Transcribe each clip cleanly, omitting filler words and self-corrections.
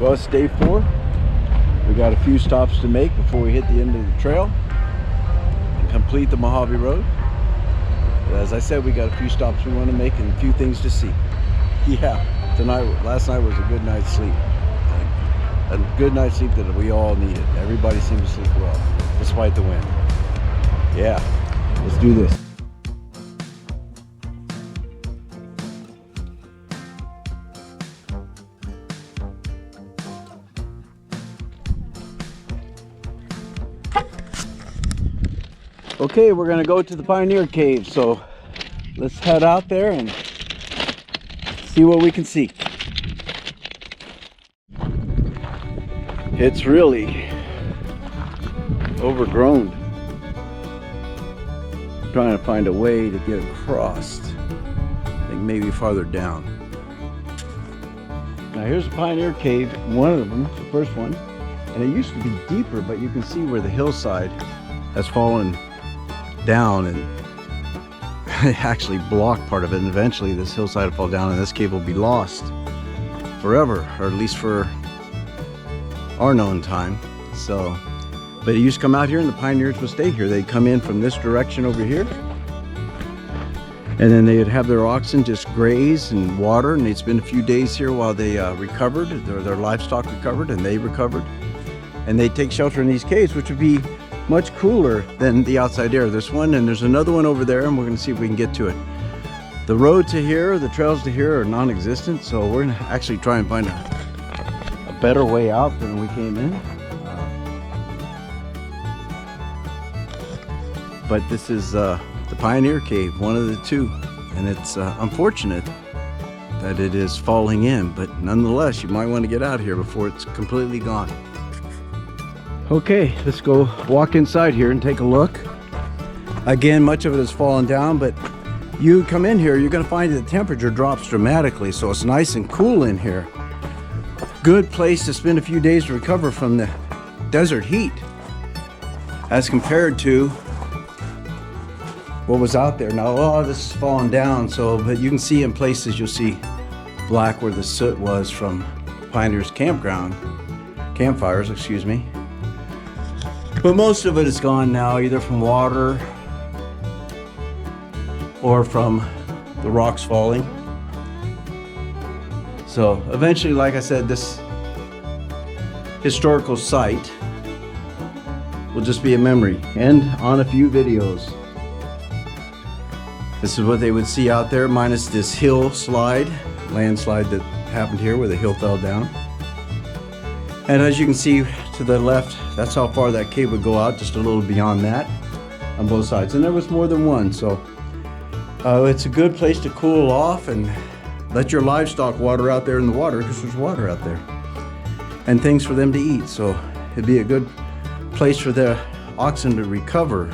Well, it's day 4. We got a few stops to make before we hit the end of the trail and complete the Mojave Road. But as I said, we got a few stops we want to make and a few things to see. Yeah, last night was a good night's sleep. A good night's sleep that we all needed. Everybody seemed to sleep well, despite the wind. Yeah, let's do this. Okay, we're gonna go to the Pioneer Cave, so let's head out there and see what we can see. It's really overgrown. Trying to find a way to get across. I think maybe farther down. Now here's the Pioneer Cave, one of them, the first one. And it used to be deeper, but you can see where the hillside has fallen down and actually blocked part of it, and eventually this hillside will fall down and this cave will be lost forever, or at least for our known time. So, but it used to come out here and the pioneers would stay here. They'd come in from this direction over here, and then they'd have their oxen just graze and water, and they'd spend a few days here while they recovered, their livestock recovered and they recovered, and they'd take shelter in these caves, which would be much cooler than the outside air. There's one and there's another one over there, and we're going to see if we can get to it. The road to here, the trails to here are non-existent, so we're going to actually try and find a better way out than we came in. But this is the Pioneer Cave, one of the two, and it's unfortunate that it is falling in, but nonetheless you might want to get out of here before it's completely gone. Okay, let's go walk inside here and take a look. Again, much of it has fallen down, but you come in here, you're going to find that the temperature drops dramatically, so it's nice and cool in here. Good place to spend a few days to recover from the desert heat as compared to what was out there. Now a lot of this is fallen down, so but you can see in places, you'll see black where the soot was from Pioneers campfires, excuse me. But most of it is gone now, either from water or from the rocks falling. So eventually, like I said, this historical site will just be a memory and on a few videos. This is what they would see out there, minus this landslide that happened here where the hill fell down. And as you can see to the left, that's how far that cave would go out, just a little beyond that on both sides. And there was more than one, so it's a good place to cool off and let your livestock water out there in the water, because there's water out there. And things for them to eat, so it'd be a good place for the oxen to recover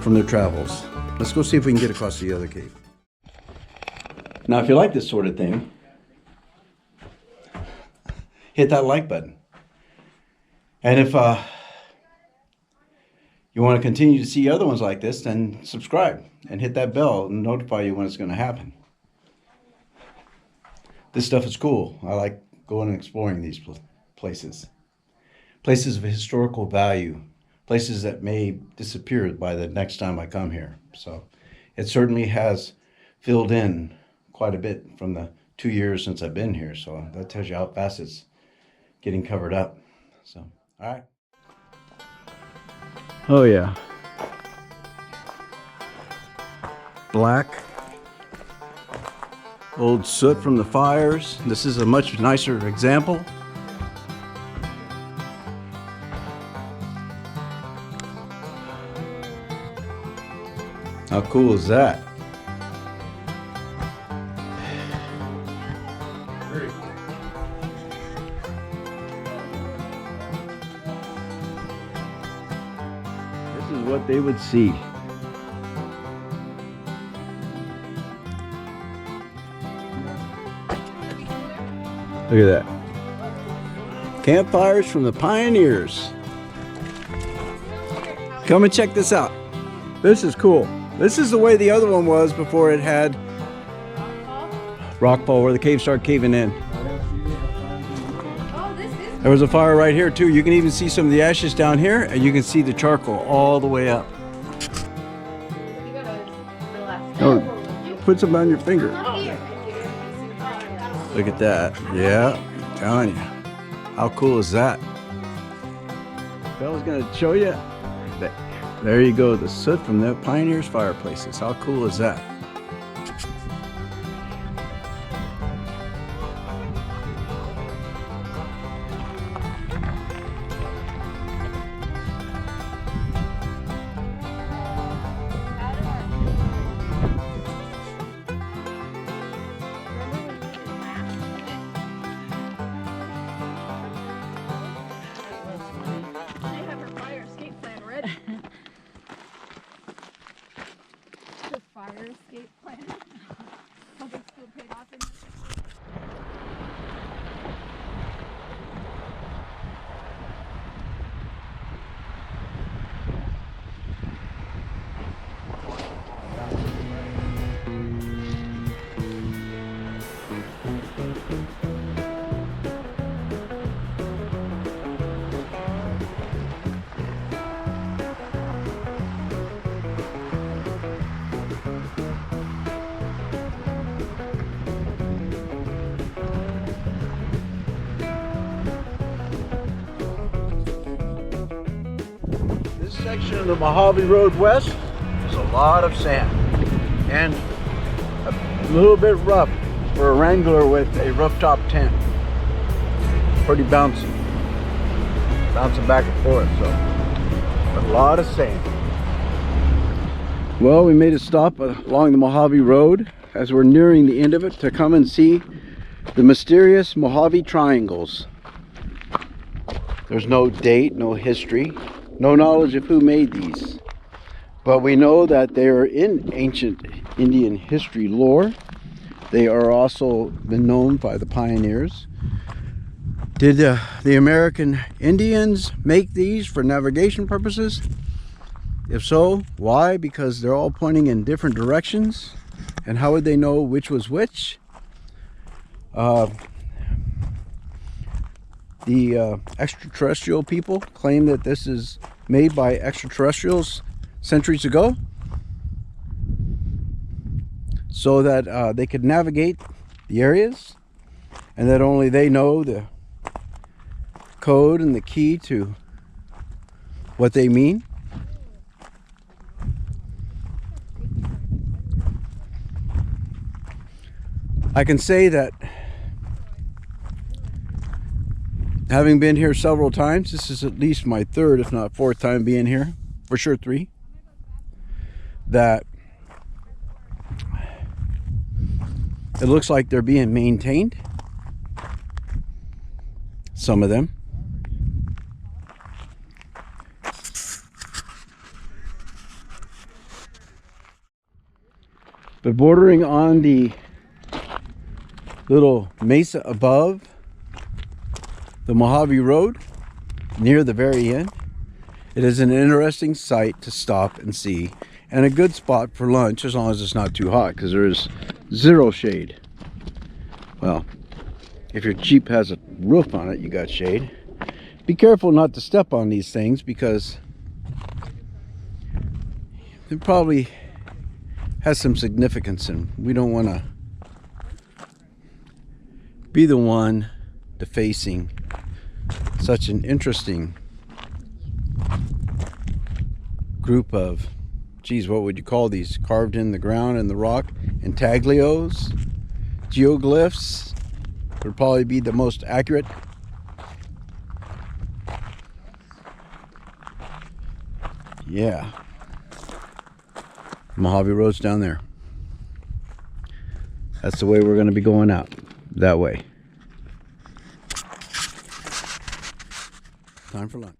from their travels. Let's go see if we can get across to the other cave. Now, if you like this sort of thing, hit that like button. And if you want to continue to see other ones like this, then subscribe and hit that bell and notify you when it's going to happen. This stuff is cool. I like going and exploring these places. Places of historical value. Places that may disappear by the next time I come here. So it certainly has filled in quite a bit from the 2 years since I've been here. So that tells you how fast it's getting covered up. So, all right. Oh yeah. Black. Old soot from the fires. This is a much nicer example. How cool is that? Very cool. This is what they would see. Look at that. Campfires from the pioneers. Come and check this out. This is cool. This is the way the other one was before it had rockfall, where the cave started caving in. There was a fire right here too. You can even see some of the ashes down here, and you can see the charcoal all the way up. Oh, put some on your finger. Look at that. Yeah, I'm telling you. How cool is that? Bella's gonna show you. There you go, the soot from the pioneers' fireplaces. How cool is that? Fire escape plan. Public school paid off in This section of the Mojave Road West is a lot of sand and a little bit rough for a Wrangler with a rooftop tent. Pretty bouncy, bouncing back and forth, so a lot of sand. Well, we made a stop along the Mojave Road as we're nearing the end of it to come and see the mysterious Mojave Triangles. There's no date, no history, no knowledge of who made these, but we know that they are in ancient Indian history lore. They are also been known by the pioneers. Did the American Indians make these for navigation purposes? If so, why? Because they're all pointing in different directions, and how would they know which was which? The extraterrestrial people claim that this is made by extraterrestrials centuries ago, so that they could navigate the areas, and that only they know the code and the key to what they mean. I can say that having been here several times, this is at least my third, if not fourth time being here, for sure three, that it looks like they're being maintained, some of them. But bordering on the little mesa above the Mojave Road, near the very end, it is an interesting sight to stop and see, and a good spot for lunch, as long as it's not too hot, because there is zero shade. Well, if your Jeep has a roof on it, you got shade. Be careful not to step on these things, because it probably has some significance, and we don't want to be the one defacing such an interesting group of, geez, what would you call these? Carved in the ground and the rock, intaglios, geoglyphs would probably be the most accurate. Yeah. Mojave Road's down there. That's the way we're going to be going out. That way. Time for lunch.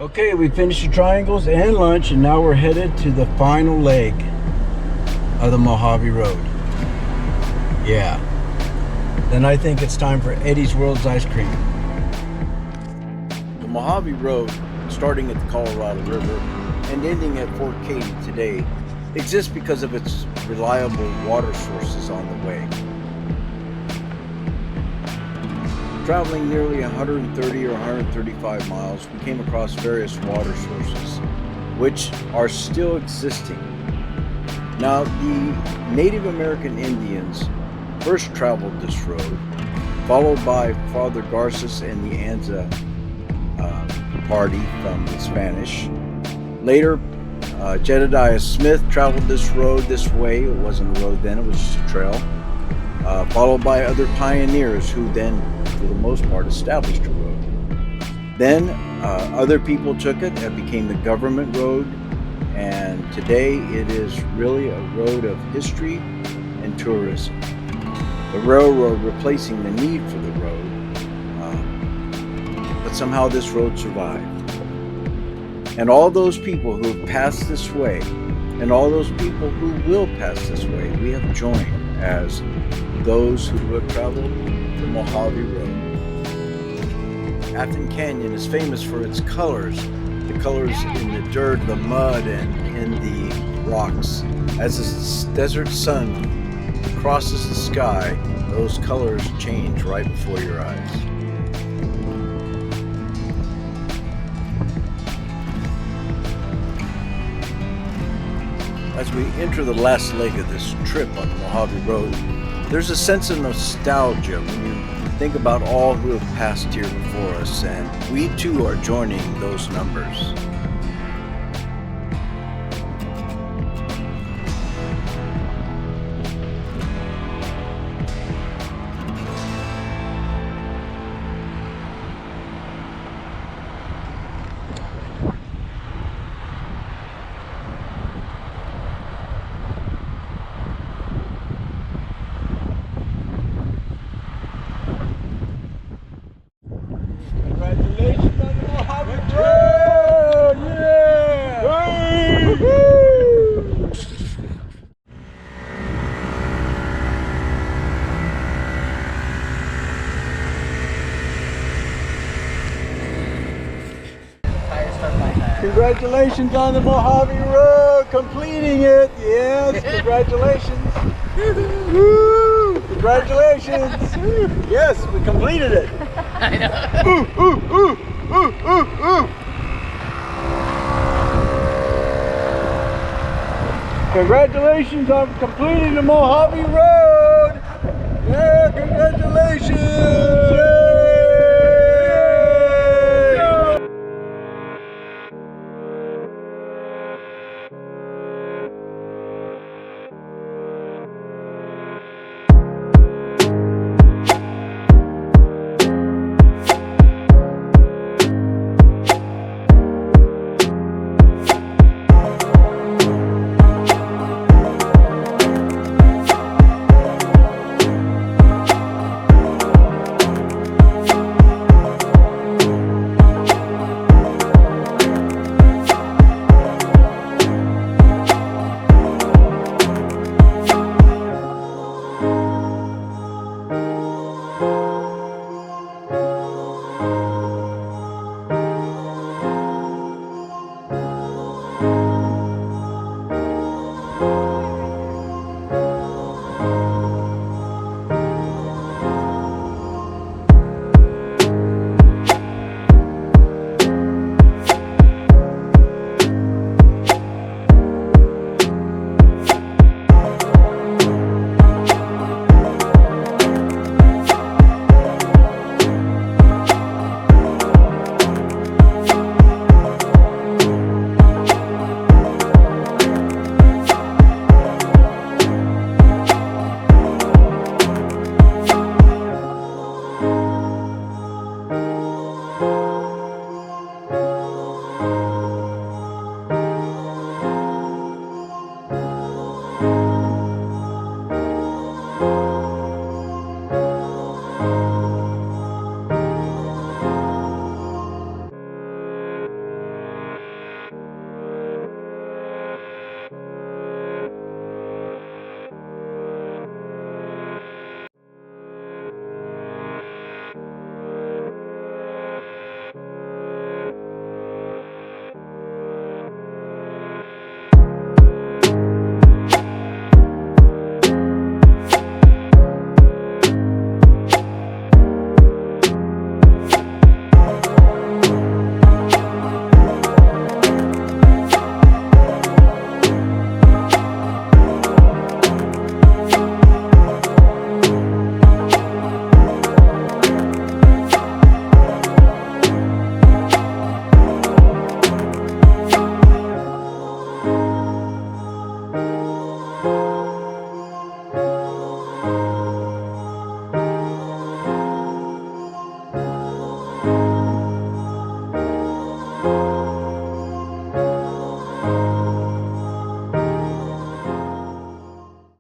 Okay, we finished the triangles and lunch, and now we're headed to the final leg of the Mojave Road. Yeah. Then I think it's time for Eddie's World's Ice Cream. The Mojave Road, starting at the Colorado River and ending at Fort Katy today, exists because of its reliable water sources on the way. Traveling nearly 130 or 135 miles, we came across various water sources, which are still existing. Now, the Native American Indians first traveled this road, followed by Father Garces and the Anza party from the Spanish. Later, Jedediah Smith traveled this road this way. It wasn't a road then, it was just a trail. Followed by other pioneers who then, for the most part, established a road. Then other people took it. It became the government road, and today it is really a road of history and tourism. The railroad replacing the need for the road, but somehow this road survived. And all those people who have passed this way, and all those people who will pass this way, we have joined as those who have traveled the Mojave Road. Afton Canyon is famous for its colors, the colors in the dirt, the mud, and in the rocks. As the desert sun crosses the sky, those colors change right before your eyes. As we enter the last leg of this trip on the Mojave Road, there's a sense of nostalgia when you think about all who have passed here before us, and we too are joining those numbers. Congratulations on the Mojave Road! Yeah! Woo-hoo! Congratulations on the Mojave Road, completing it. Yes, congratulations. Woo! Congratulations. Yes, we completed it. I know. Ooh, ooh, ooh, ooh, ooh, ooh. Congratulations on completing the Mojave Road. Yeah, congratulations.